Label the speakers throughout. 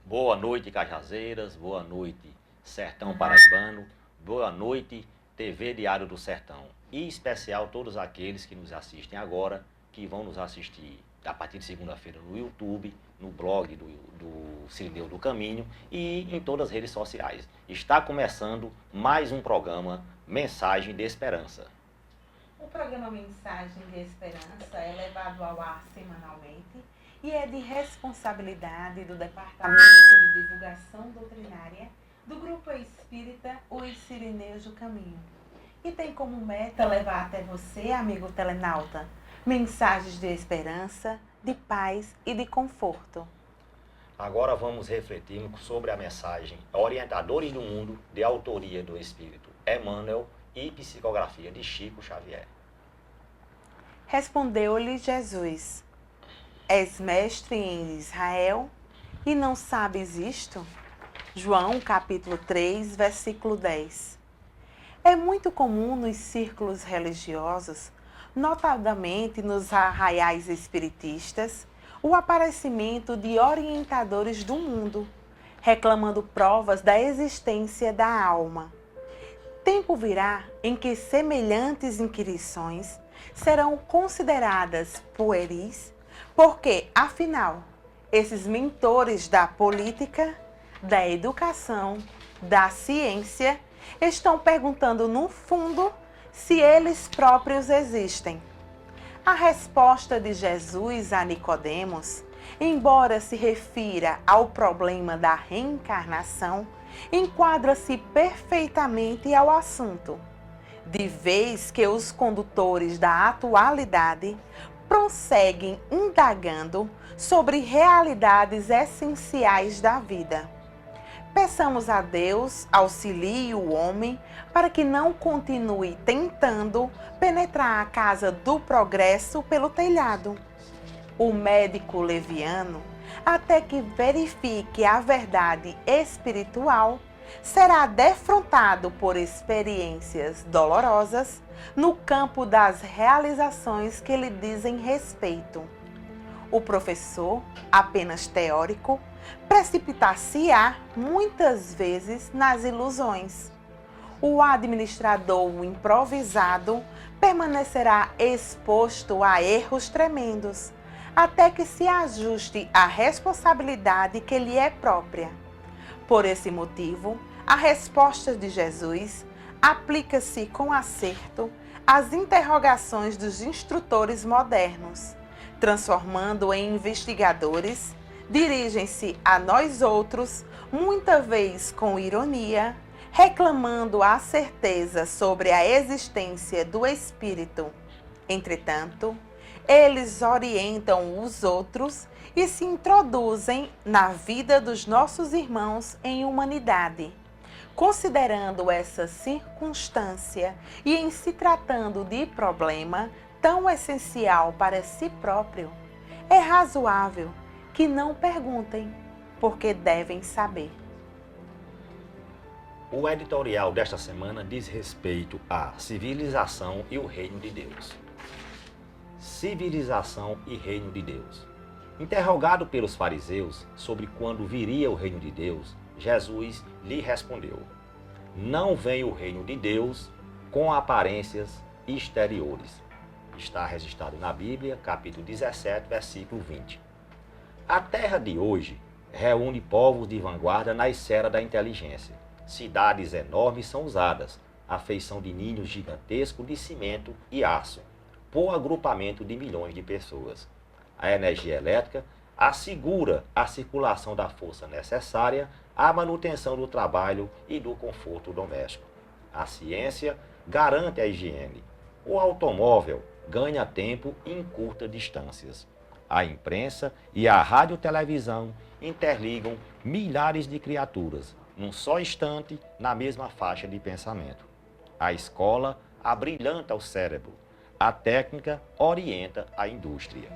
Speaker 1: Boa noite, Cajazeiras. Boa noite, Sertão Paraibano. Boa noite, TV Diário do Sertão. E em especial todos aqueles que nos assistem agora, que vão nos assistir a partir de segunda-feira no YouTube, no blog do Cirineu do Caminho e em todas as redes sociais. Está começando mais um programa Mensagem de Esperança.
Speaker 2: O programa Mensagem de Esperança é levado ao ar semanalmente e é de responsabilidade do Departamento de Divulgação Doutrinária do Grupo Espírita Os Cirineus do Caminho. E tem como meta levar até você, amigo telenauta, mensagens de esperança, de paz e de conforto.
Speaker 1: Agora vamos refletir sobre a mensagem Orientadores do Mundo, de autoria do Espírito Emmanuel e psicografia de Chico Xavier.
Speaker 2: Respondeu-lhe Jesus: És mestre em Israel e não sabes isto? João capítulo 3, versículo 10. É muito comum nos círculos religiosos, notadamente nos arraiais espiritistas, o aparecimento de orientadores do mundo, reclamando provas da existência da alma. Tempo virá em que semelhantes inquirições serão consideradas pueris, porque, afinal, esses mentores da política, da educação, da ciência, estão perguntando, no fundo, se eles próprios existem. A resposta de Jesus a Nicodemos, embora se refira ao problema da reencarnação, enquadra-se perfeitamente ao assunto, de vez que os condutores da atualidade prosseguem indagando sobre realidades essenciais da vida. Peçamos a Deus auxilie o homem para que não continue tentando penetrar a casa do progresso pelo telhado. O médico leviano, até que verifique a verdade espiritual, será defrontado por experiências dolorosas no campo das realizações que lhe dizem respeito. O professor, apenas teórico, precipitar-se-á muitas vezes nas ilusões. O administrador improvisado permanecerá exposto a erros tremendos, até que se ajuste à responsabilidade que lhe é própria. Por esse motivo, a resposta de Jesus aplica-se com acerto às interrogações dos instrutores modernos, transformando em investigadores, dirigem-se a nós outros, muita vez com ironia, reclamando a certeza sobre a existência do Espírito. Entretanto, eles orientam os outros e se introduzem na vida dos nossos irmãos em humanidade. Considerando essa circunstância e em se tratando de problema tão essencial para si próprio, é razoável que não perguntem, porque devem saber.
Speaker 1: O editorial desta semana diz respeito à civilização e o reino de Deus. Civilização e reino de Deus. Interrogado pelos fariseus sobre quando viria o reino de Deus, Jesus lhe respondeu: Não vem o reino de Deus com aparências exteriores. Está registrado na Bíblia, capítulo 17, versículo 20. A terra de hoje reúne povos de vanguarda na esfera da inteligência. Cidades enormes são usadas, à feição de ninhos gigantescos de cimento e aço, por agrupamento de milhões de pessoas. A energia elétrica assegura a circulação da força necessária à manutenção do trabalho e do conforto doméstico. A ciência garante a higiene. O automóvel ganha tempo e encurta distâncias. A imprensa e a radiotelevisão interligam milhares de criaturas, num só instante, na mesma faixa de pensamento. A escola abrilhanta o cérebro. A técnica orienta a indústria.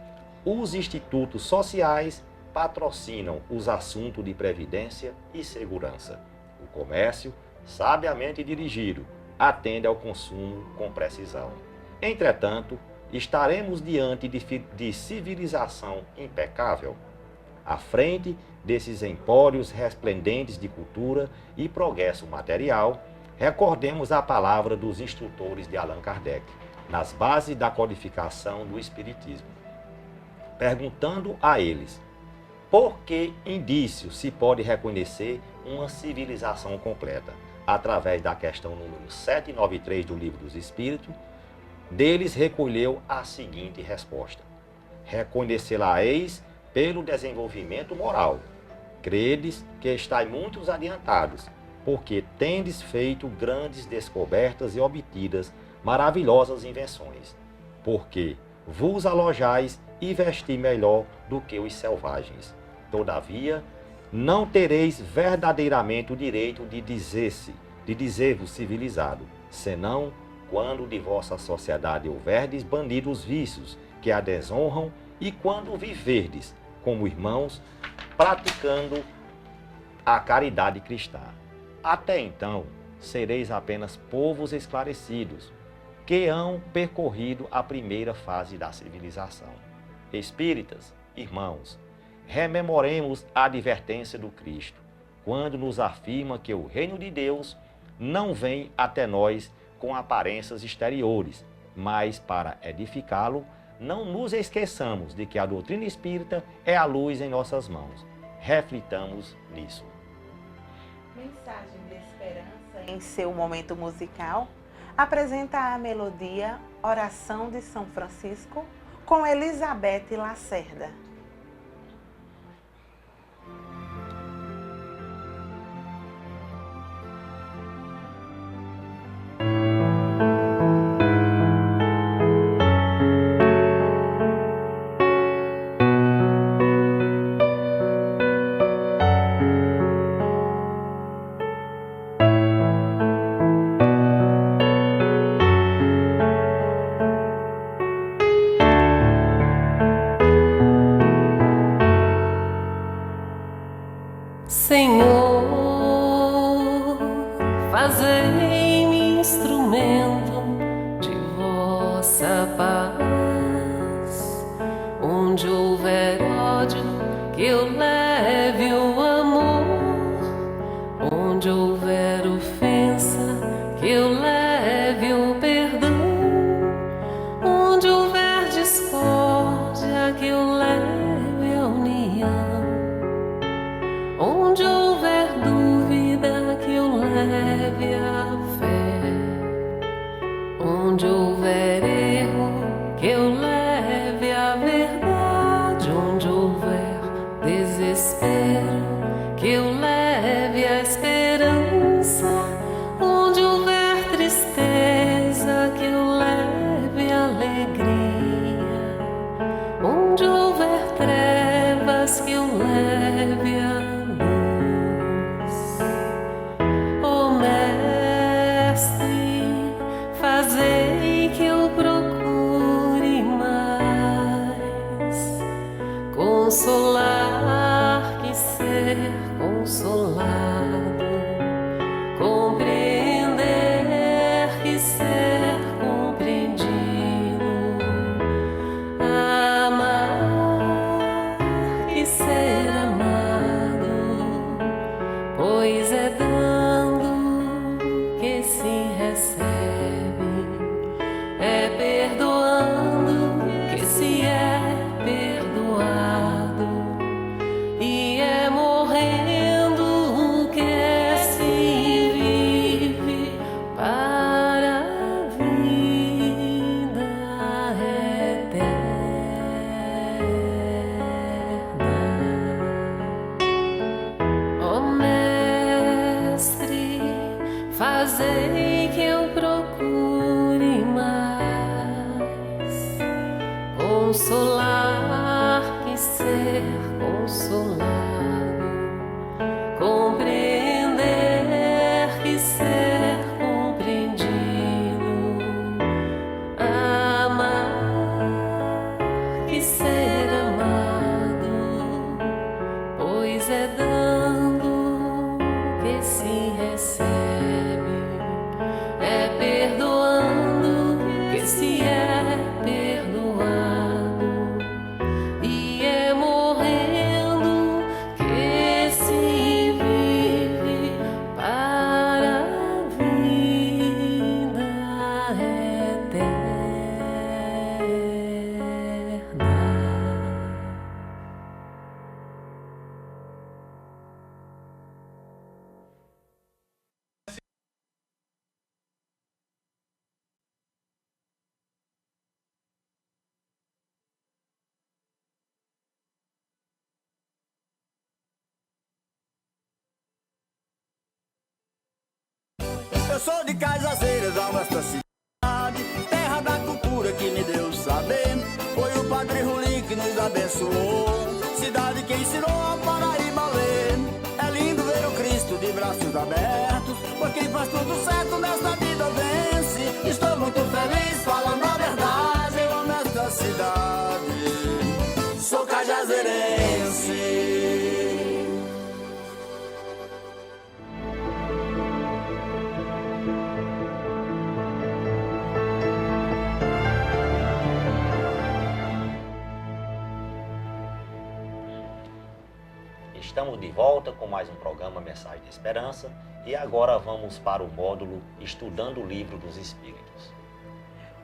Speaker 1: Os institutos sociais patrocinam os assuntos de previdência e segurança. O comércio, sabiamente dirigido, atende ao consumo com precisão. Entretanto, estaremos diante de civilização impecável? À frente desses empórios resplendentes de cultura e progresso material, recordemos a palavra dos instrutores de Allan Kardec, nas bases da codificação do Espiritismo, perguntando a eles: por que indício se pode reconhecer uma civilização completa? Através da questão número 793 do Livro dos Espíritos, deles recolheu a seguinte resposta: reconhecê-la-eis pelo desenvolvimento moral. Credes que estáis muito adiantados, porque tendes feito grandes descobertas e obtidas maravilhosas invenções, porque vos alojais e vestis melhor do que os selvagens. Todavia, não tereis verdadeiramente o direito de dizer-vos civilizado, senão quando de vossa sociedade houverdes banido os vícios que a desonram e quando viverdes como irmãos, praticando a caridade cristã. Até então, sereis apenas povos esclarecidos, que hão percorrido a primeira fase da civilização. Espíritas, irmãos, rememoremos a advertência do Cristo, quando nos afirma que o reino de Deus não vem até nós com aparências exteriores, mas para edificá-lo, não nos esqueçamos de que a doutrina espírita é a luz em nossas mãos. Reflitamos nisso.
Speaker 2: Mensagem de esperança em seu momento musical apresenta a melodia Oração de São Francisco com Elizabeth Lacerda.
Speaker 3: Senhor, fazei-me instrumento de vossa paz. Onde houver ódio, que eu leve o amor. Onde houver ofensa, que eu leve o perdão. Onde houver discórdia, que eu leve a união. Onde houver dúvida, que eu leve a fé. Onde houver erro, que eu leve a verdade. Onde houver desespero, que eu leve a esperança. Onde houver tristeza, que eu leve a alegria. Onde houver trevas, que eu leve a fazei que eu procure mais consolar que ser consolado, compreender que ser compreendido, amar que ser amado, pois é dando que se recebe. É perdoando que se é perdoado, e é morrendo que se vive para a vida eterna. Ó Mestre, fazei que eu procure mais consolar que ser consolado, compreender que ser compreendido, amar que ser amado, pois é dando que se recebe, é perdoando que se é perdoado, e é morrendo
Speaker 4: Eu sou de Cajazeiras, a nossa cidade, terra da cultura que me deu saber. Foi o Padre Rulim que nos abençoou, cidade que ensinou a Paraíba a ler. É lindo ver o Cristo de braços abertos, pois quem faz tudo certo nesta vida vence. Estou muito feliz falando a verdade, eu amo esta cidade, sou cajazeirense.
Speaker 1: Estamos de volta com mais um programa Mensagem de Esperança e agora vamos para o módulo Estudando o Livro dos Espíritos.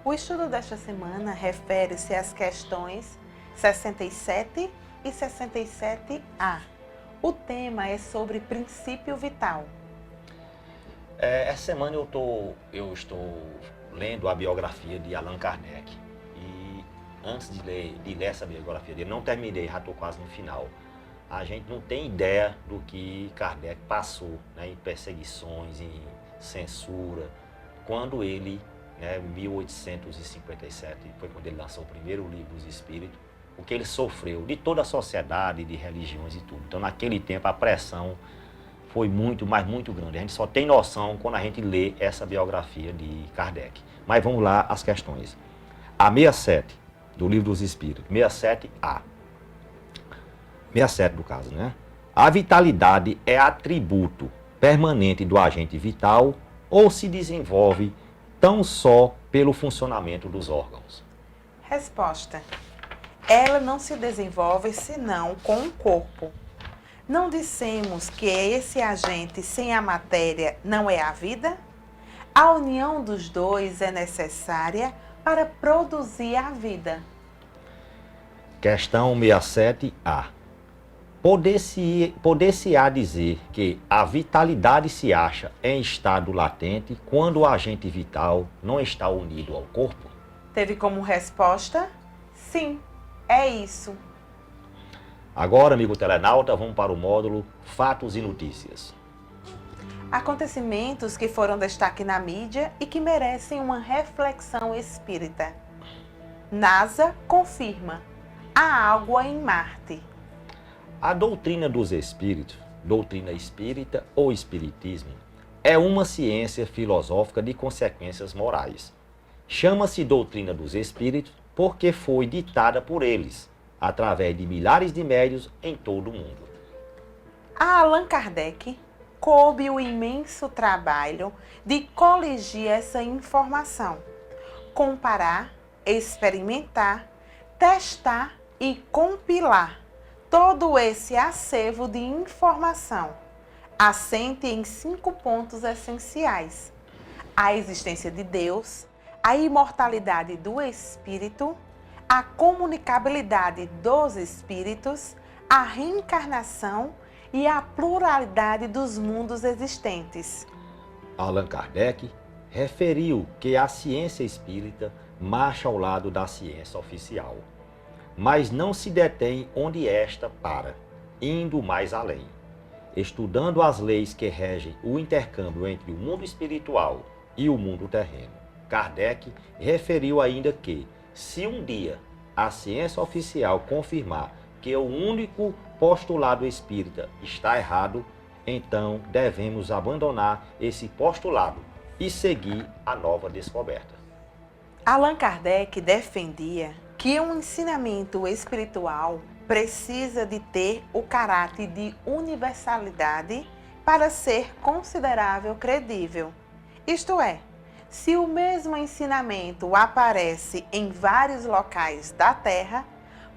Speaker 2: O estudo desta semana refere-se às questões 67 e 67A. O tema é sobre princípio vital.
Speaker 1: Essa semana eu estou lendo a biografia de Allan Kardec e antes de ler essa biografia dele, não terminei, já estou quase no final. A gente não tem ideia do que Kardec passou, né, em perseguições, em censura, quando ele, em 1857, foi quando ele lançou o primeiro livro dos Espíritos, o que ele sofreu de toda a sociedade, de religiões e tudo. Então, naquele tempo, a pressão foi muito, mas muito grande. A gente só tem noção quando a gente lê essa biografia de Kardec. Mas vamos lá às questões. A 67, do Livro dos Espíritos, 67A. 67 do caso, né? A vitalidade é atributo permanente do agente vital ou se desenvolve tão só pelo funcionamento dos órgãos?
Speaker 2: Resposta. Ela não se desenvolve senão com o corpo. Não dissemos que esse agente sem a matéria não é a vida? A união dos dois é necessária para produzir a vida.
Speaker 1: Questão 67A. Poder-se-á dizer que a vitalidade se acha em estado latente quando o agente vital não está unido ao corpo?
Speaker 2: Teve como resposta? Sim, é isso.
Speaker 1: Agora, amigo telenauta, vamos para o módulo Fatos e Notícias.
Speaker 2: Acontecimentos que foram destaque na mídia e que merecem uma reflexão espírita. NASA confirma: há água em Marte.
Speaker 1: A doutrina dos espíritos, doutrina espírita ou espiritismo, é uma ciência filosófica de consequências morais. Chama-se doutrina dos espíritos porque foi ditada por eles, através de milhares de médiuns em todo o mundo.
Speaker 2: A Allan Kardec coube o imenso trabalho de coligir essa informação, comparar, experimentar, testar e compilar todo esse acervo de informação, assente em 5 pontos essenciais: a existência de Deus, a imortalidade do espírito, a comunicabilidade dos espíritos, a reencarnação e a pluralidade dos mundos existentes.
Speaker 1: Allan Kardec referiu que a ciência espírita marcha ao lado da ciência oficial, mas não se detém onde esta para, indo mais além. Estudando as leis que regem o intercâmbio entre o mundo espiritual e o mundo terreno, Kardec referiu ainda que, se um dia a ciência oficial confirmar que o único postulado espírita está errado, então devemos abandonar esse postulado e seguir a nova descoberta.
Speaker 2: Allan Kardec defendia que um ensinamento espiritual precisa de ter o caráter de universalidade para ser considerável credível. Isto é, se o mesmo ensinamento aparece em vários locais da Terra,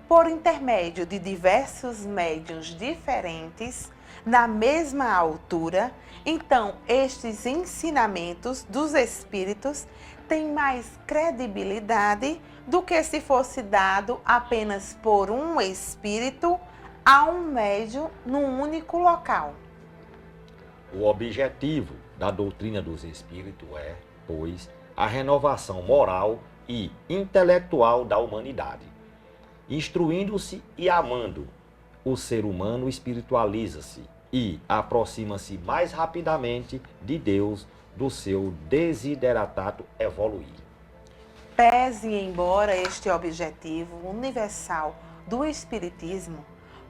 Speaker 2: por intermédio de diversos médiuns diferentes, na mesma altura, então estes ensinamentos dos espíritos têm mais credibilidade do que se fosse dado apenas por um espírito a um médium num único local.
Speaker 1: O objetivo da doutrina dos espíritos é, pois, a renovação moral e intelectual da humanidade. Instruindo-se e amando, o ser humano espiritualiza-se e aproxima-se mais rapidamente de Deus do seu desiderato evoluir.
Speaker 2: Pese embora este objetivo universal do Espiritismo,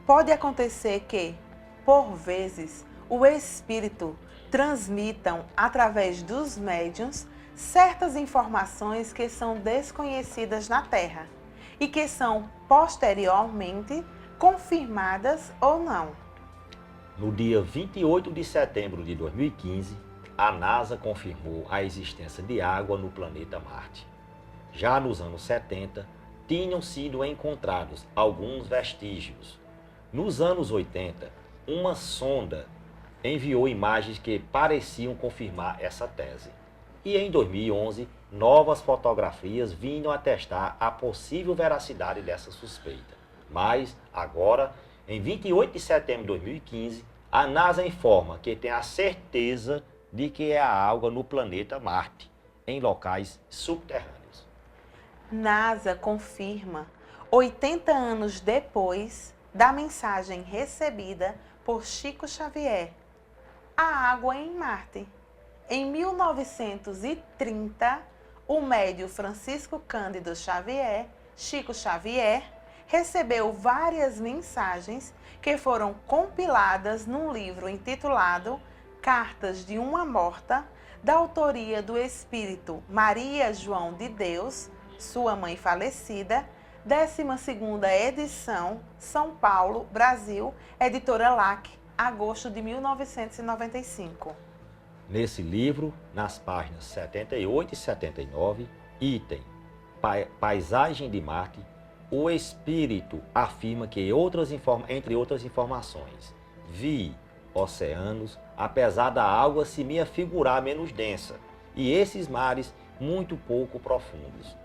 Speaker 2: pode acontecer que, por vezes, o Espírito transmitam, através dos médiuns, certas informações que são desconhecidas na Terra e que são posteriormente confirmadas ou não.
Speaker 1: No dia 28 de setembro de 2015, a NASA confirmou a existência de água no planeta Marte. Já nos anos 70, tinham sido encontrados alguns vestígios. Nos anos 80, uma sonda enviou imagens que pareciam confirmar essa tese. E em 2011, novas fotografias vinham atestar a possível veracidade dessa suspeita. Mas, agora, em 28 de setembro de 2015, a NASA informa que tem a certeza de que é a água no planeta Marte, em locais subterrâneos.
Speaker 2: NASA confirma, 80 anos depois da mensagem recebida por Chico Xavier, a água em Marte. Em 1930, o médium Francisco Cândido Xavier, Chico Xavier, recebeu várias mensagens que foram compiladas num livro intitulado Cartas de uma Morta, da autoria do espírito Maria João de Deus, sua mãe falecida, 12ª edição, São Paulo, Brasil, editora LAC, agosto de 1995.
Speaker 1: Nesse livro, nas páginas 78 e 79, item Paisagem de Marte, o espírito afirma que, entre outras informações, vi oceanos, apesar da água se me afigurar menos densa, e esses mares muito pouco profundos.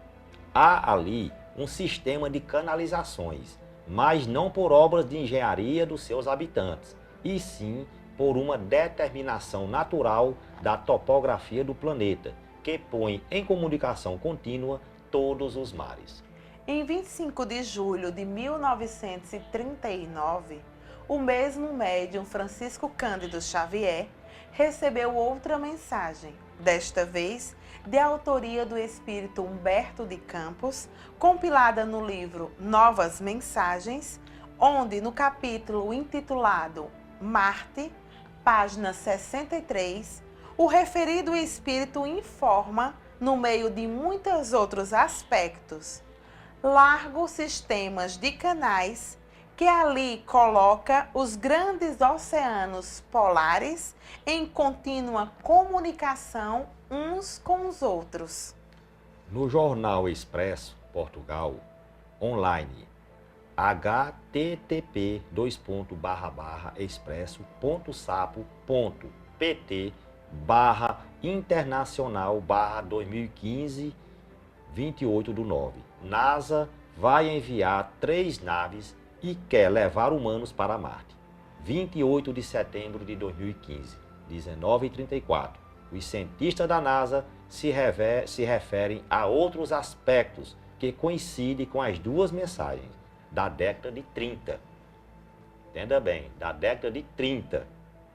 Speaker 1: Há ali um sistema de canalizações, mas não por obras de engenharia dos seus habitantes, e sim por uma determinação natural da topografia do planeta, que põe em comunicação contínua todos os mares.
Speaker 2: Em 25 de julho de 1939, o mesmo médium Francisco Cândido Xavier recebeu outra mensagem, desta vez de autoria do espírito Humberto de Campos, compilada no livro Novas Mensagens, onde no capítulo intitulado Marte, página 63, o referido espírito informa, no meio de muitos outros aspectos, largos sistemas de canais que ali coloca os grandes oceanos polares em contínua comunicação uns com os outros.
Speaker 1: No Jornal Expresso, Portugal, online, http://expresso.sapo.pt/internacional/2015, 28/9. NASA vai enviar 3 naves e quer levar humanos para Marte. 28 de setembro de 2015, 19h34. Os cientistas da NASA se referem a outros aspectos que coincidem com as duas mensagens da década de 30. Entenda bem, da década de 30,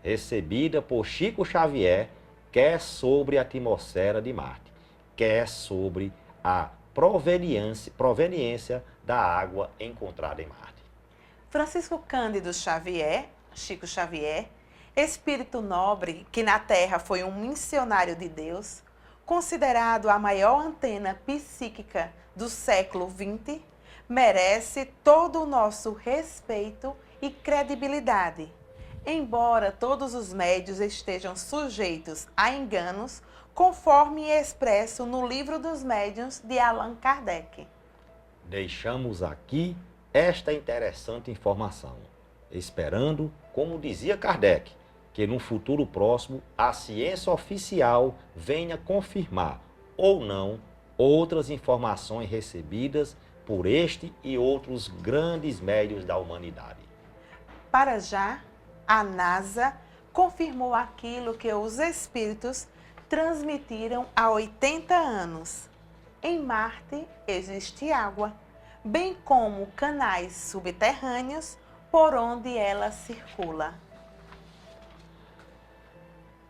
Speaker 1: recebida por Chico Xavier, quer sobre a atmosfera de Marte, quer sobre a proveniência da água encontrada em Marte.
Speaker 2: Francisco Cândido Xavier, Chico Xavier, espírito nobre que na Terra foi um missionário de Deus, considerado a maior antena psíquica do século XX, merece todo o nosso respeito e credibilidade. Embora todos os médios estejam sujeitos a enganos, conforme expresso no Livro dos Médiuns de Allan Kardec.
Speaker 1: Deixamos aqui esta interessante informação, esperando, como dizia Kardec, que no futuro próximo a ciência oficial venha confirmar ou não outras informações recebidas por este e outros grandes médios da humanidade.
Speaker 2: Para já, a NASA confirmou aquilo que os espíritos transmitiram há 80 anos. Em Marte existe água, bem como canais subterrâneos por onde ela circula.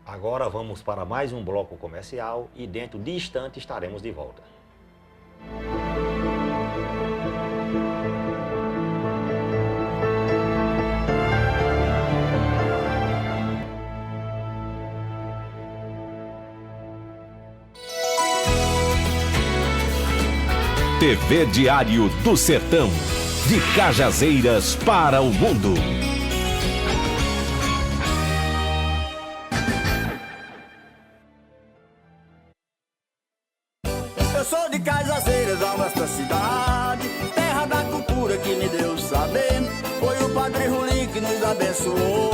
Speaker 1: Agora vamos para mais um bloco comercial e dentro de instante estaremos de volta.
Speaker 5: TV Diário do Sertão. De Cajazeiras para o mundo.
Speaker 4: Eu sou de Cajazeiras, a nossa cidade, terra da cultura que me deu saber. Foi o Padre Rulim que nos abençoou,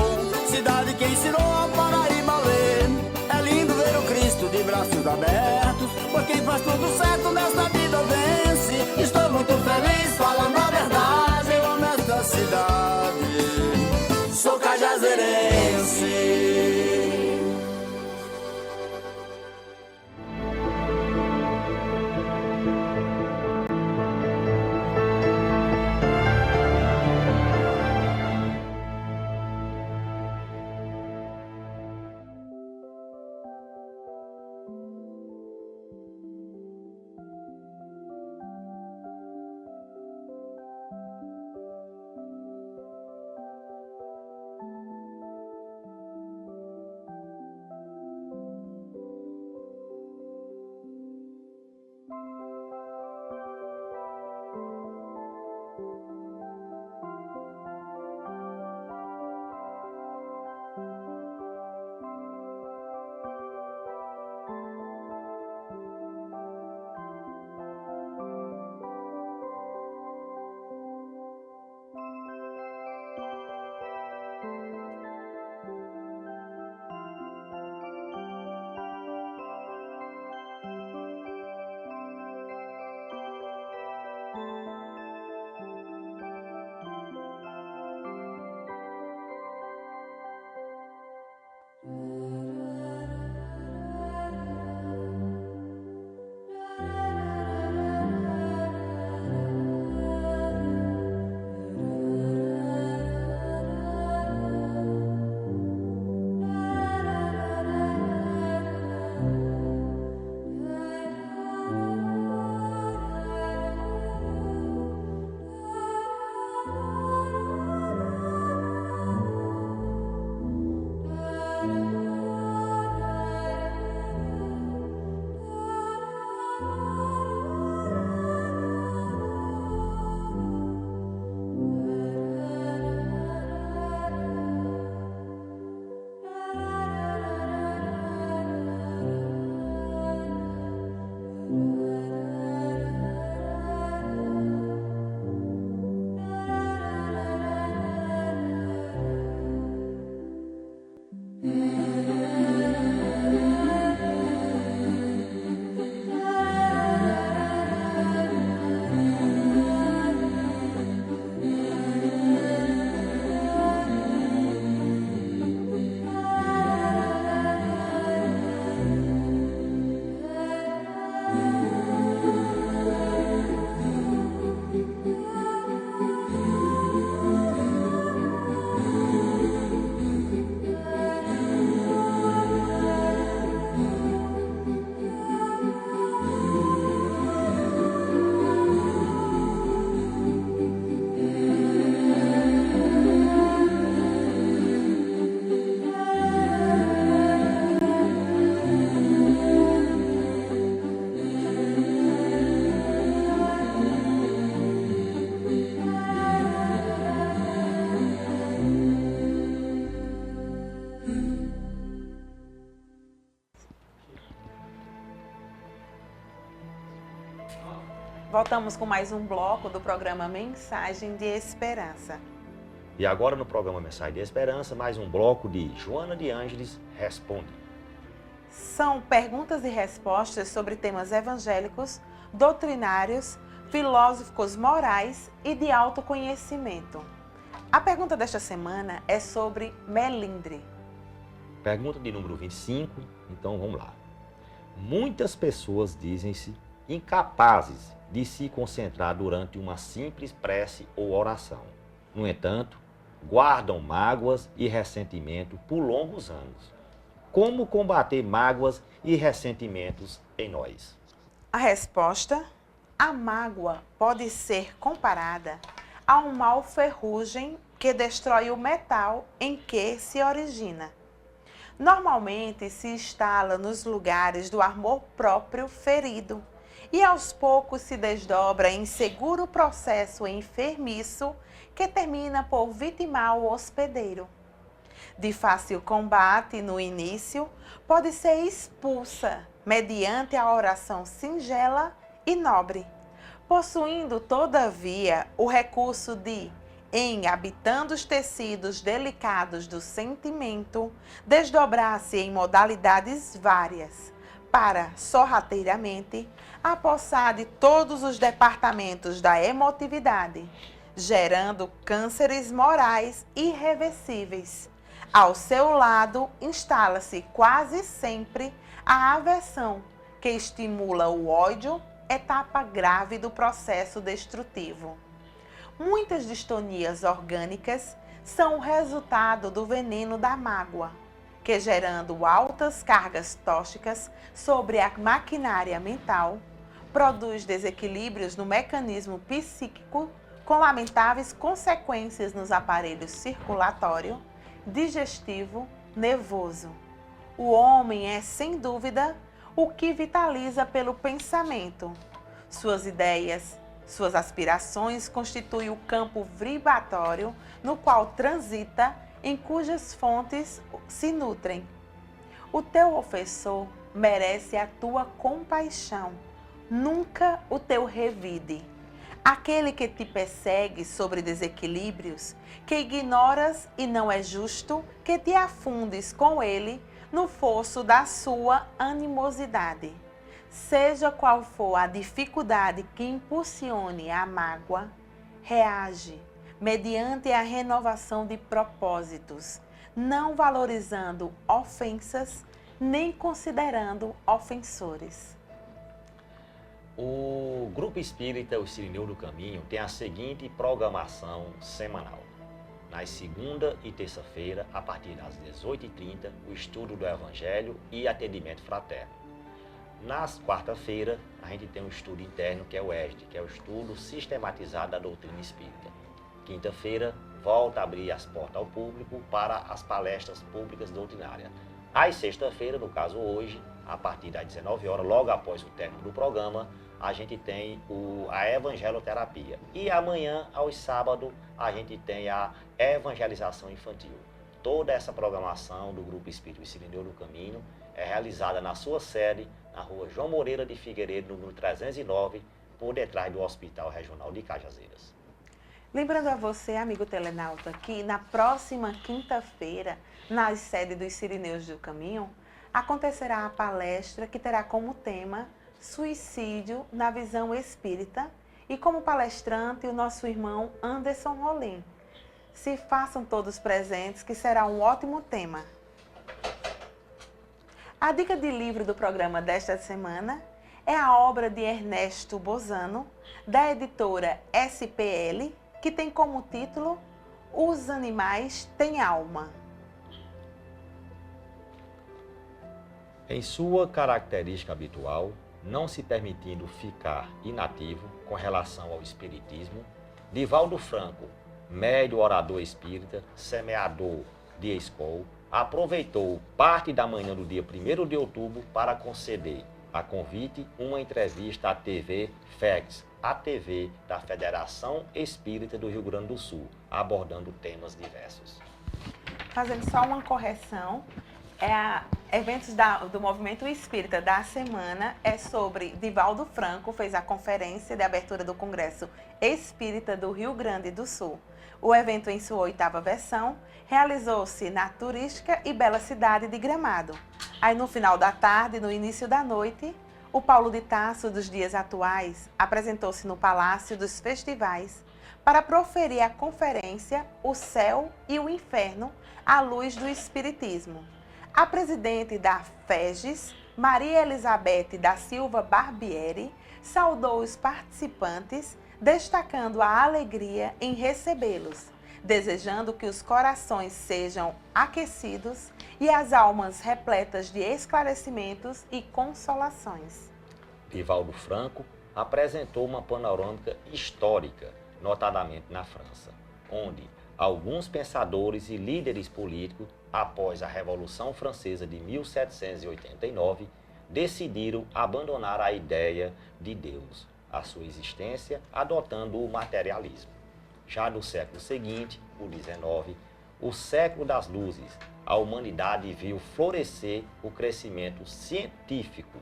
Speaker 4: cidade que ensinou a Paraíba a ler. É lindo ver o Cristo de braços abertos, pois quem faz tudo certo nesta vida vence. Estou muito feliz falando a verdade, eu amo esta cidade, sou cajazeirense.
Speaker 2: Voltamos com mais um bloco do programa Mensagem de Esperança.
Speaker 1: E agora no programa Mensagem de Esperança, mais um bloco de Joana de Ângeles Responde.
Speaker 2: São perguntas e respostas sobre temas evangélicos, doutrinários, filosóficos morais e de autoconhecimento. A pergunta desta semana é sobre melindre.
Speaker 1: Pergunta de número 25, então vamos lá. Muitas pessoas dizem-se incapazes de se concentrar durante uma simples prece ou oração. No entanto, guardam mágoas e ressentimento por longos anos. Como combater mágoas e ressentimentos em nós?
Speaker 2: A resposta: a mágoa pode ser comparada a um mal ferrugem que destrói o metal em que se origina. Normalmente se instala nos lugares do amor próprio ferido e aos poucos se desdobra em seguro processo enfermiço que termina por vitimar o hospedeiro. De fácil combate no início, pode ser expulsa mediante a oração singela e nobre, possuindo, todavia, o recurso de, em habitando os tecidos delicados do sentimento, desdobrar-se em modalidades várias, para, sorrateiramente, apossar de todos os departamentos da emotividade, gerando cânceres morais irreversíveis. Ao seu lado, instala-se quase sempre a aversão, que estimula o ódio, etapa grave do processo destrutivo. Muitas distonias orgânicas são o resultado do veneno da mágoa, que, gerando altas cargas tóxicas sobre a maquinária mental, produz desequilíbrios no mecanismo psíquico com lamentáveis consequências nos aparelhos circulatório, digestivo, nervoso. O homem é, sem dúvida, o que vitaliza pelo pensamento. Suas ideias, suas aspirações constituem o campo vibratório no qual transita, em cujas fontes se nutrem. O teu ofensor merece a tua compaixão, nunca o teu revide. Aquele que te persegue sobre desequilíbrios, que ignoras e não é justo que te afundes com ele no fosso da sua animosidade. Seja qual for a dificuldade que impulsione a mágoa, reage mediante a renovação de propósitos, não valorizando ofensas nem considerando ofensores.
Speaker 1: O Grupo Espírita O Sirineu do Caminho tem a seguinte programação semanal. Nas segunda e terça-feira, a partir das 18h30, o estudo do Evangelho e atendimento fraterno. Nas quarta-feira, a gente tem um estudo interno que é o ESD, que é o estudo sistematizado da doutrina espírita. Quinta-feira, volta a abrir as portas ao público para as palestras públicas doutrinárias. Às sexta-feira, no caso hoje, a partir das 19 horas, logo após o término do programa, a gente tem a evangeloterapia. E amanhã, aos sábados, a gente tem a evangelização infantil. Toda essa programação do Grupo Espírita O Sirineu do Caminho é realizada na sua sede, na rua João Moreira de Figueiredo, número 309, por detrás do Hospital Regional de Cajazeiras.
Speaker 2: Lembrando a você, amigo telenauta, que na próxima quinta-feira, na sede dos Sirineus do Caminho, acontecerá a palestra que terá como tema Suicídio na Visão Espírita e como palestrante o nosso irmão Anderson Rolim. Se façam todos presentes, que será um ótimo tema. A dica de livro do programa desta semana é a obra de Ernesto Bozano, da editora SPL, que tem como título Os Animais Têm Alma.
Speaker 1: Em sua característica habitual, não se permitindo ficar inativo com relação ao espiritismo, Divaldo Franco, médio orador espírita, semeador de escol, aproveitou parte da manhã do dia 1º de outubro para conceder, a convite, uma entrevista à TV FEX, a TV da Federação Espírita do Rio Grande do Sul, abordando temas diversos.
Speaker 2: Fazendo só uma correção, eventos do Movimento Espírita da semana é sobre Divaldo Franco, fez a conferência de abertura do Congresso Espírita do Rio Grande do Sul. O evento, em sua 8ª versão, realizou-se na turística e bela cidade de Gramado. Aí, no final da tarde, no início da noite, o Paulo de Tarso dos dias atuais apresentou-se no Palácio dos Festivais para proferir a conferência O Céu e o Inferno à Luz do Espiritismo. A presidente da FEGES, Maria Elizabeth da Silva Barbieri, saudou os participantes, destacando a alegria em recebê-los, desejando que os corações sejam aquecidos e as almas repletas de esclarecimentos e consolações.
Speaker 1: Divaldo Franco apresentou uma panorâmica histórica, notadamente na França, onde alguns pensadores e líderes políticos, após a Revolução Francesa de 1789, decidiram abandonar a ideia de Deus, a sua existência, adotando o materialismo. Já no século seguinte, o XIX, o século das luzes, a humanidade viu florescer o crescimento científico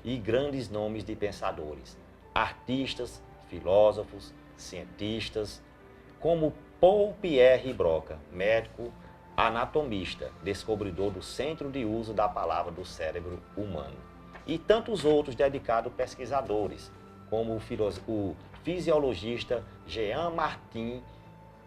Speaker 1: e grandes nomes de pensadores, artistas, filósofos, cientistas, como Paul Pierre Broca, médico anatomista, descobridor do centro de uso da palavra do cérebro humano, e tantos outros dedicados pesquisadores, como o fisiologista Jean-Martin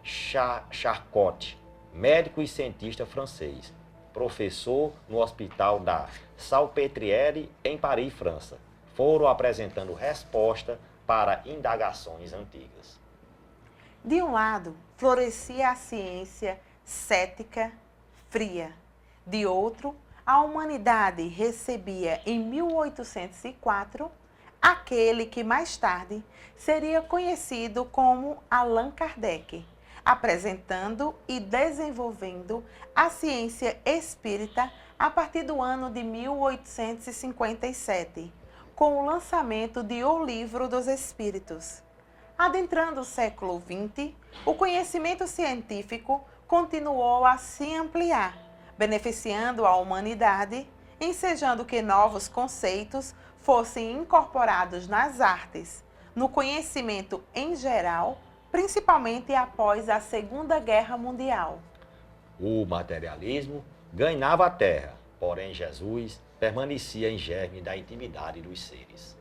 Speaker 1: Charcot, médico e cientista francês, professor no Hospital da Salpêtrière, em Paris, França, foram apresentando resposta para indagações antigas.
Speaker 2: De um lado, florescia a ciência cética, fria. De outro, a humanidade recebia em 1804 aquele que mais tarde seria conhecido como Allan Kardec, apresentando e desenvolvendo a ciência espírita a partir do ano de 1857, com o lançamento de O Livro dos Espíritos. Adentrando o século XX, o conhecimento científico continuou a se ampliar, beneficiando a humanidade, ensejando que novos conceitos fossem incorporados nas artes, no conhecimento em geral, principalmente após a Segunda Guerra Mundial.
Speaker 1: O materialismo ganhava a terra, porém Jesus permanecia em germe da intimidade dos seres.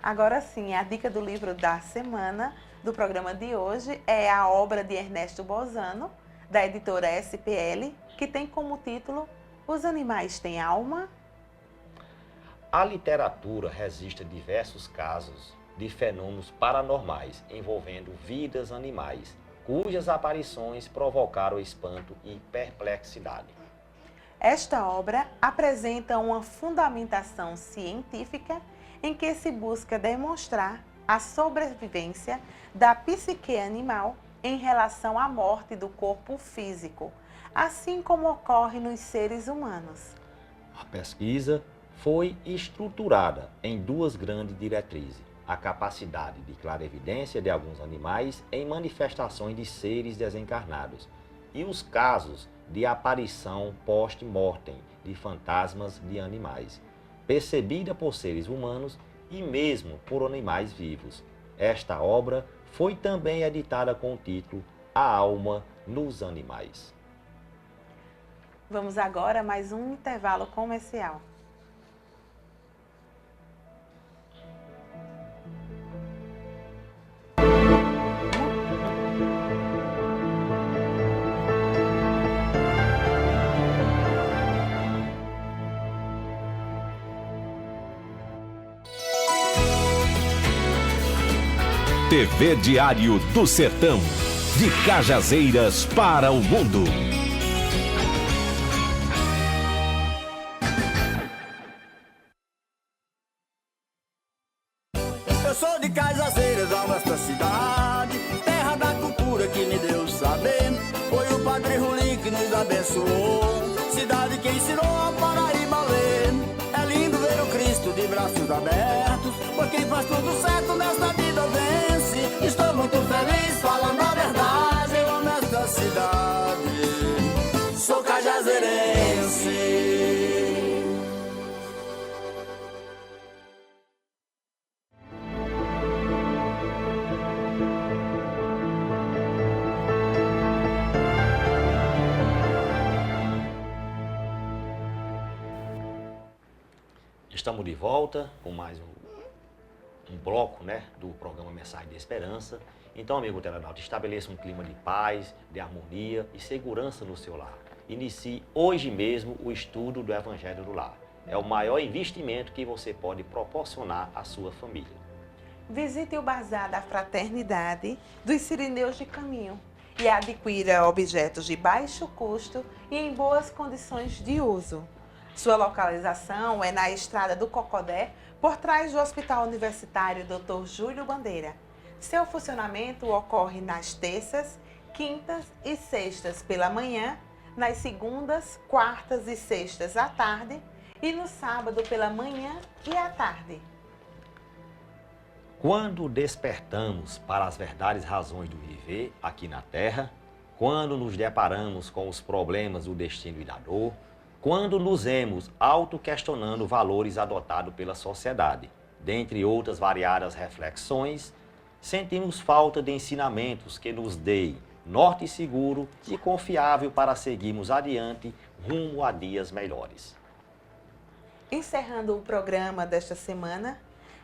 Speaker 2: Agora sim, a dica do livro da semana do programa de hoje é a obra de Ernesto Bozano, da editora SPL, que tem como título Os Animais Têm Alma?
Speaker 1: A literatura registra diversos casos de fenômenos paranormais envolvendo vidas animais, cujas aparições provocaram espanto e perplexidade.
Speaker 2: Esta obra apresenta uma fundamentação científica em que se busca demonstrar a sobrevivência da psique animal em relação à morte do corpo físico, assim como ocorre nos seres humanos.
Speaker 1: A pesquisa foi estruturada em duas grandes diretrizes: a capacidade de clarevidência de alguns animais em manifestações de seres desencarnados e os casos de aparição post-mortem de fantasmas de animais, percebida por seres humanos e mesmo por animais vivos. Esta obra foi também editada com o título A Alma nos Animais.
Speaker 2: Vamos agora a mais um intervalo comercial.
Speaker 5: TV Diário do Sertão, de Cajazeiras para o mundo.
Speaker 4: Eu sou de Cajazeiras, a nossa cidade, terra da cultura que me deu saber. Foi o Padre Rulim que nos abençoou, cidade que ensinou a Paraíba a ler. É lindo ver o Cristo de braços abertos, por quem faz tudo certo nesta vida vence. Estou muito feliz falando a verdade, eu amo esta cidade, sou cajazeirense.
Speaker 1: Estamos de volta com mais um bloco, do programa Mensagem de Esperança. Então, amigo telenauta, estabeleça um clima de paz, de harmonia e segurança no seu lar. Inicie hoje mesmo o estudo do Evangelho do Lar. É o maior investimento que você pode proporcionar à sua família.
Speaker 2: visite o Bazar da Fraternidade dos Sirineus de Caminho e adquira objetos de baixo custo e em boas condições de uso. Sua localização é na Estrada do Cocodé, por trás do Hospital Universitário Dr. Júlio Bandeira. Seu funcionamento ocorre nas terças, quintas e sextas pela manhã, nas segundas, quartas e sextas à tarde e no sábado pela manhã e à tarde.
Speaker 1: Quando despertamos para as verdadeiras razões do viver aqui na Terra, quando nos deparamos com os problemas do destino e da dor, quando nos vemos auto-questionando valores adotados pela sociedade, dentre outras variadas reflexões, sentimos falta de ensinamentos que nos deem norte seguro e confiável para seguirmos adiante rumo a dias melhores.
Speaker 2: Encerrando o programa desta semana,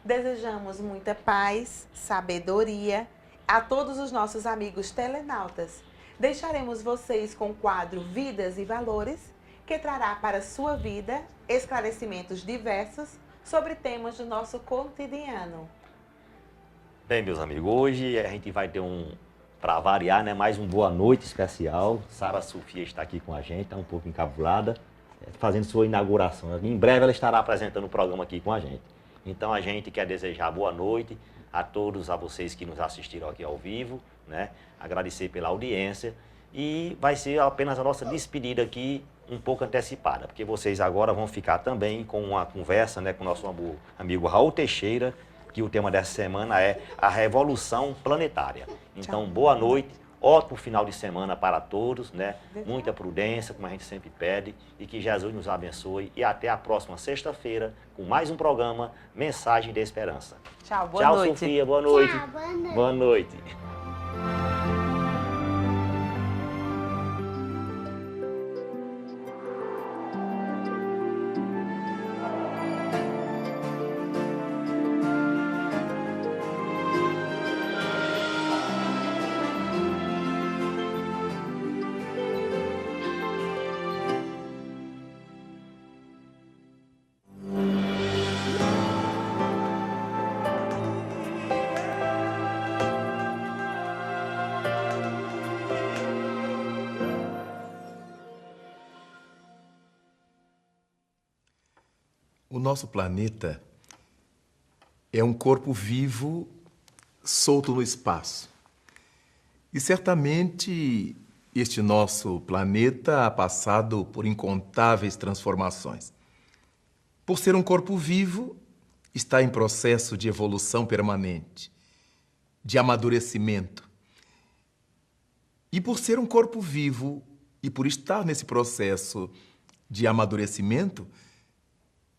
Speaker 2: desejamos muita paz, sabedoria a todos os nossos amigos telenautas. Deixaremos vocês com o quadro Vidas e Valores, que trará para a sua vida esclarecimentos diversos sobre temas do nosso cotidiano.
Speaker 1: Bem, meus amigos, hoje a gente vai ter para variar, né, mais um boa noite especial. Sara Sofia está aqui com a gente, está um pouco encabulada, fazendo sua inauguração. Em breve ela estará apresentando o programa aqui com a gente. Então a gente quer desejar boa noite a todos, a vocês que nos assistiram aqui ao vivo, né? Agradecer pela audiência e vai ser apenas a nossa despedida aqui um pouco antecipada, porque vocês agora vão ficar também com uma conversa, né, com o nosso amigo Raul Teixeira, que o tema dessa semana é a Revolução Planetária. Então, boa noite, ótimo final de semana para todos, né? Muita prudência, como a gente sempre pede, e que Jesus nos abençoe. E até a próxima sexta-feira, com mais um programa Mensagem de Esperança.
Speaker 2: Tchau, boa noite.
Speaker 1: Tchau, Sofia, boa noite.
Speaker 6: Tchau, boa noite.
Speaker 1: Boa noite.
Speaker 7: O nosso planeta é um corpo vivo solto no espaço. E certamente este nosso planeta ha passado por incontáveis transformações. Por ser um corpo vivo, está em processo de evolução permanente, de amadurecimento. E por ser um corpo vivo e por estar nesse processo de amadurecimento,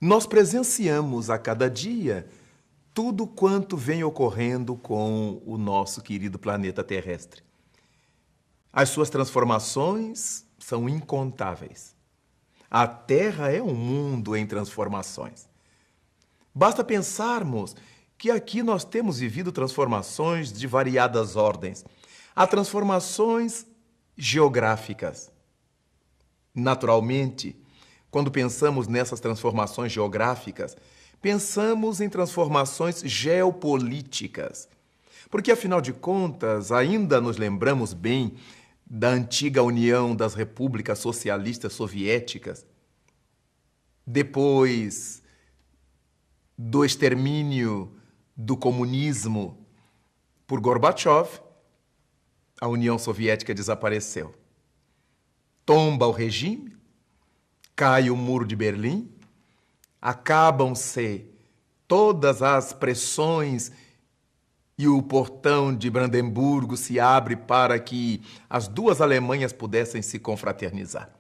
Speaker 7: nós presenciamos a cada dia tudo quanto vem ocorrendo com o nosso querido planeta terrestre. As suas transformações são incontáveis. A Terra é um mundo em transformações. Basta pensarmos que aqui nós temos vivido transformações de variadas ordens. Há transformações geográficas. Naturalmente, quando pensamos nessas transformações geográficas, pensamos em transformações geopolíticas. Porque, afinal de contas, ainda nos lembramos bem da antiga União das Repúblicas Socialistas Soviéticas. Depois do extermínio do comunismo por Gorbachev, a União Soviética desapareceu. Tomba o regime, cai o Muro de Berlim, acabam-se todas as pressões e o portão de Brandemburgo se abre para que as duas Alemanhas pudessem se confraternizar.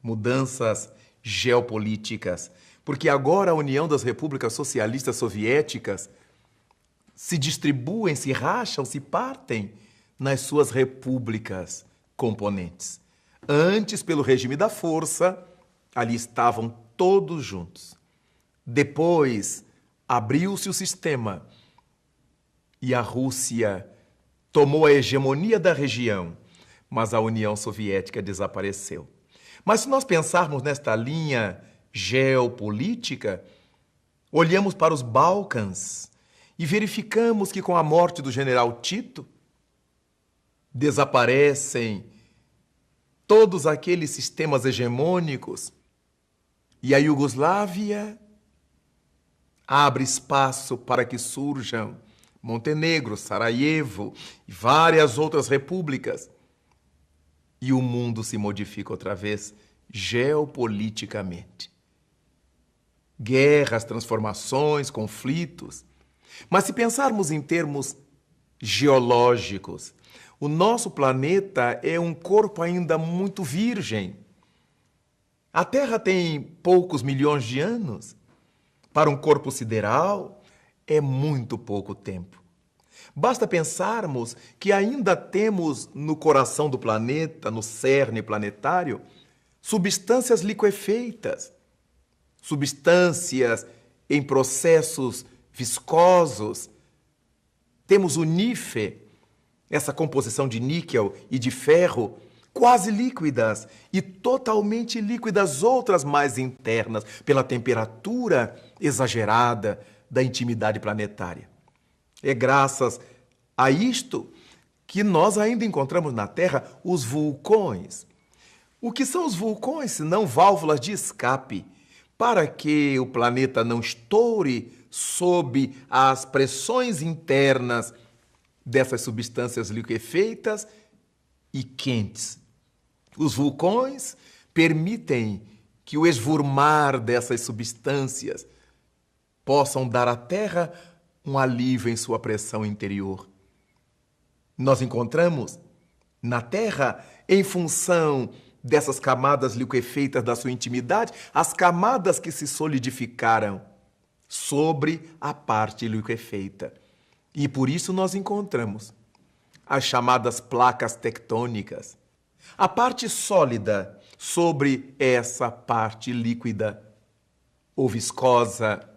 Speaker 7: Mudanças geopolíticas, porque agora a União das Repúblicas Socialistas Soviéticas se distribuem, se racham, se partem nas suas repúblicas componentes. Antes, pelo regime da força, ali estavam todos juntos. Depois, abriu-se o sistema e a Rússia tomou a hegemonia da região, mas a União Soviética desapareceu. Mas se nós pensarmos nesta linha geopolítica, olhamos para os Balcãs e verificamos que com a morte do general Tito, desaparecem todos aqueles sistemas hegemônicos e a Iugoslávia abre espaço para que surjam Montenegro, Sarajevo e várias outras repúblicas. E o mundo se modifica outra vez geopoliticamente. Guerras, transformações, conflitos. Mas se pensarmos em termos geológicos, o nosso planeta é um corpo ainda muito virgem. A Terra tem poucos milhões de anos. Para um corpo sideral, é muito pouco tempo. Basta pensarmos que ainda temos no coração do planeta, no cerne planetário, substâncias liquefeitas, substâncias em processos viscosos. Temos o nífe, essa composição de níquel e de ferro, quase líquidas e totalmente líquidas outras mais internas, pela temperatura exagerada da intimidade planetária. É graças a isto que nós ainda encontramos na Terra os vulcões. O que são os vulcões, senão válvulas de escape, para que o planeta não estoure sob as pressões internas dessas substâncias liquefeitas e quentes. Os vulcões permitem que o esvurmar dessas substâncias possam dar à Terra um alívio em sua pressão interior. Nós encontramos na Terra, em função dessas camadas liquefeitas da sua intimidade, as camadas que se solidificaram sobre a parte liquefeita. E por isso nós encontramos as chamadas placas tectônicas, a parte sólida sobre essa parte líquida ou viscosa,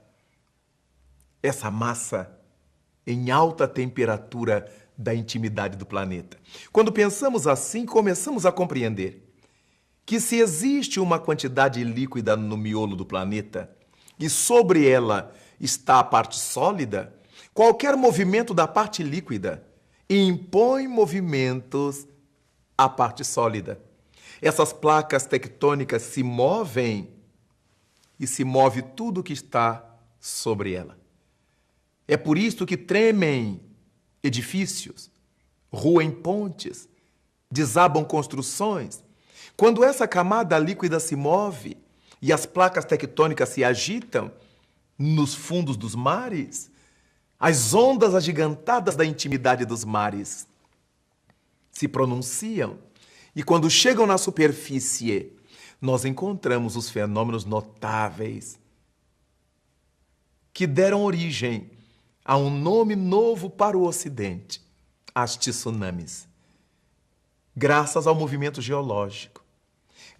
Speaker 7: essa massa em alta temperatura da intimidade do planeta. Quando pensamos assim, começamos a compreender que se existe uma quantidade líquida no miolo do planeta e sobre ela está a parte sólida, qualquer movimento da parte líquida impõe movimentos à parte sólida. Essas placas tectônicas se movem e se move tudo o que está sobre ela. É por isso que tremem edifícios, ruem pontes, desabam construções. Quando essa camada líquida se move e as placas tectônicas se agitam nos fundos dos mares, as ondas agigantadas da intimidade dos mares se pronunciam e quando chegam na superfície, nós encontramos os fenômenos notáveis que deram origem a um nome novo para o Ocidente, as tsunamis. Graças ao movimento geológico,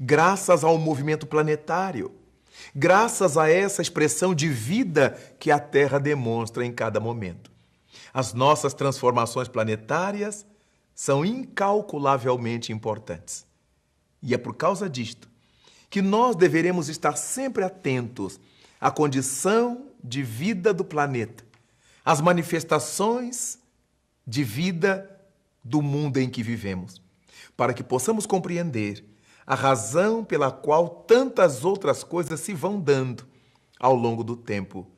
Speaker 7: graças ao movimento planetário, graças a essa expressão de vida que a Terra demonstra em cada momento. As nossas transformações planetárias são incalculavelmente importantes. E é por causa disto que nós deveremos estar sempre atentos à condição de vida do planeta, às manifestações de vida do mundo em que vivemos, para que possamos compreender a razão pela qual tantas outras coisas se vão dando ao longo do tempo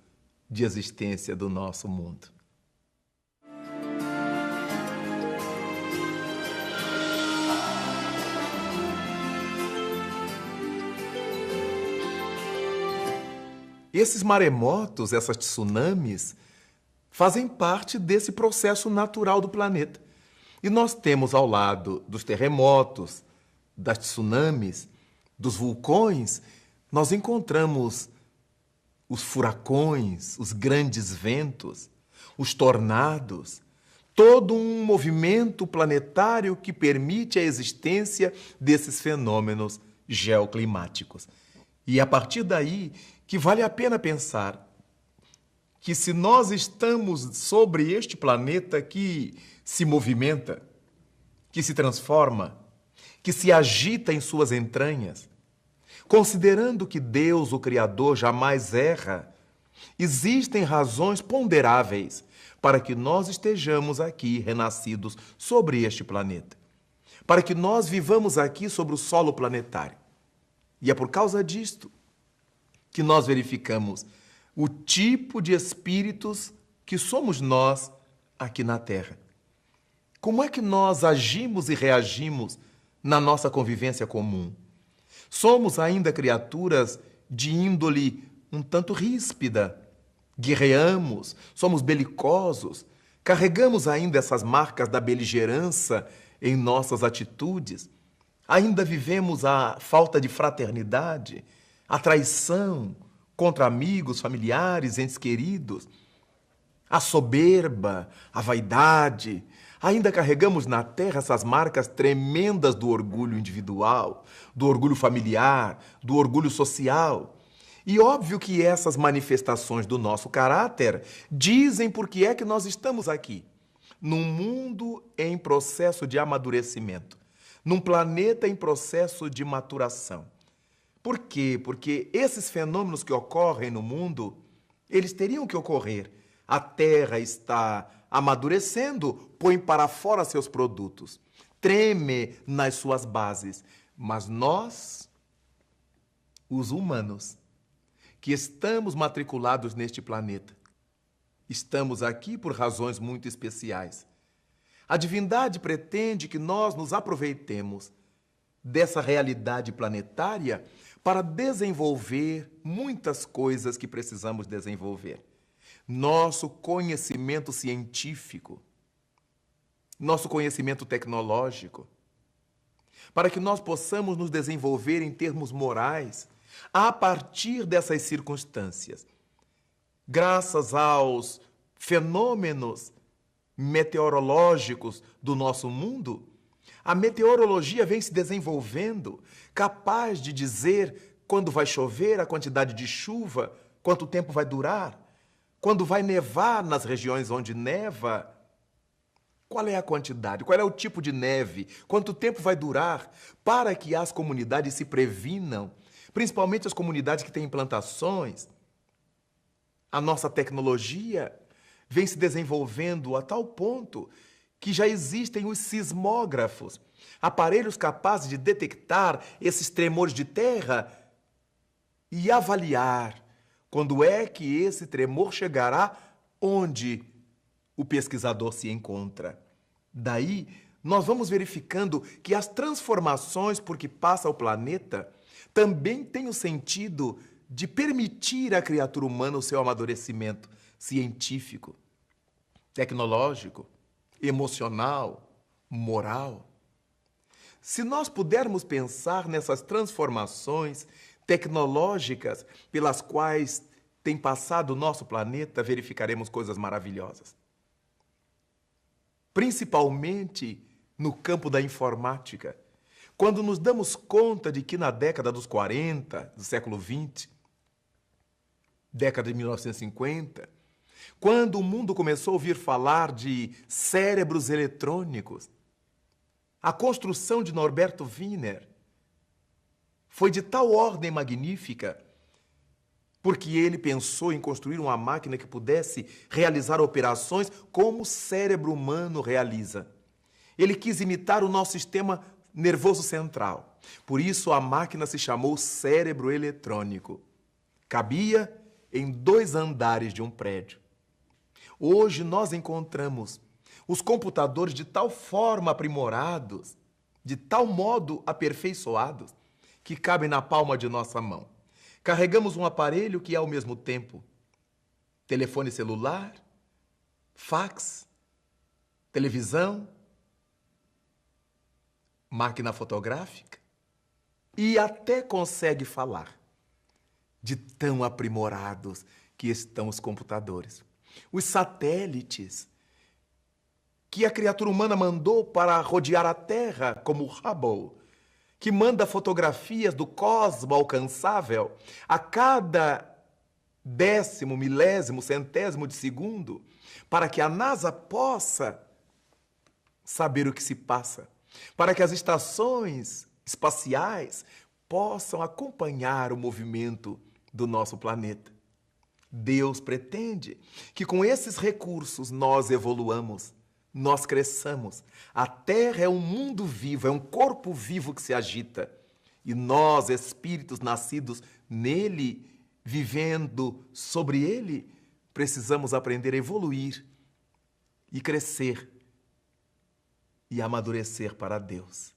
Speaker 7: de existência do nosso mundo. Esses maremotos, essas tsunamis, fazem parte desse processo natural do planeta. E nós temos ao lado dos terremotos, das tsunamis, dos vulcões, nós encontramos os furacões, os grandes ventos, os tornados, todo um movimento planetário que permite a existência desses fenômenos geoclimáticos. E é a partir daí que vale a pena pensar que se nós estamos sobre este planeta que se movimenta, que se transforma, que se agita em suas entranhas, considerando que Deus, o Criador, jamais erra, existem razões ponderáveis para que nós estejamos aqui renascidos sobre este planeta, para que nós vivamos aqui sobre o solo planetário. E é por causa disto que nós verificamos o tipo de espíritos que somos nós aqui na Terra. Como é que nós agimos e reagimos na nossa convivência comum? Somos ainda criaturas de índole um tanto ríspida, guerreamos, somos belicosos, carregamos ainda essas marcas da beligerância em nossas atitudes, ainda vivemos a falta de fraternidade, a traição contra amigos, familiares, entes queridos, a soberba, a vaidade. Ainda carregamos na terra essas marcas tremendas do orgulho individual, do orgulho familiar, do orgulho social. E óbvio que essas manifestações do nosso caráter dizem por que é que nós estamos aqui, num mundo em processo de amadurecimento, num planeta em processo de maturação. Por quê? Porque esses fenômenos que ocorrem no mundo, eles teriam que ocorrer. A Terra está amadurecendo, põe para fora seus produtos, treme nas suas bases. Mas nós, os humanos, que estamos matriculados neste planeta, estamos aqui por razões muito especiais. A divindade pretende que nós nos aproveitemos dessa realidade planetária para desenvolver muitas coisas que precisamos desenvolver. Nosso conhecimento científico, nosso conhecimento tecnológico, para que nós possamos nos desenvolver em termos morais a partir dessas circunstâncias. Graças aos fenômenos meteorológicos do nosso mundo, a meteorologia vem se desenvolvendo, capaz de dizer quando vai chover, a quantidade de chuva, quanto tempo vai durar, quando vai nevar nas regiões onde neva, qual é a quantidade, qual é o tipo de neve, quanto tempo vai durar, para que as comunidades se previnam, principalmente as comunidades que têm implantações. A nossa tecnologia vem se desenvolvendo a tal ponto que já existem os sismógrafos, aparelhos capazes de detectar esses tremores de terra e avaliar quando é que esse tremor chegará onde o pesquisador se encontra. Daí, nós vamos verificando que as transformações por que passa o planeta também têm o sentido de permitir à criatura humana o seu amadurecimento científico, tecnológico, emocional, moral. Se nós pudermos pensar nessas transformações tecnológicas pelas quais tem passado o nosso planeta, verificaremos coisas maravilhosas. Principalmente no campo da informática, quando nos damos conta de que na década dos 40, do século XX, década de 1950, quando o mundo começou a ouvir falar de cérebros eletrônicos, a construção de Norberto Wiener foi de tal ordem magnífica, porque ele pensou em construir uma máquina que pudesse realizar operações como o cérebro humano realiza. Ele quis imitar o nosso sistema nervoso central. Por isso a máquina se chamou cérebro eletrônico. Cabia em 2 andares de um prédio. Hoje nós encontramos os computadores de tal forma aprimorados, de tal modo aperfeiçoados, que cabem na palma de nossa mão. Carregamos um aparelho que é ao mesmo tempo telefone celular, fax, televisão, máquina fotográfica e até consegue falar, de tão aprimorados que estão os computadores. Os satélites que a criatura humana mandou para rodear a Terra, como o Hubble, que manda fotografias do cosmo alcançável a cada 10º, milésimo, centésimo de segundo, para que a NASA possa saber o que se passa, para que as estações espaciais possam acompanhar o movimento do nosso planeta. Deus pretende que com esses recursos nós evoluamos, nós cresçamos. A Terra é um mundo vivo, é um corpo vivo que se agita. E nós, espíritos nascidos nele, vivendo sobre ele, precisamos aprender a evoluir e crescer e amadurecer para Deus.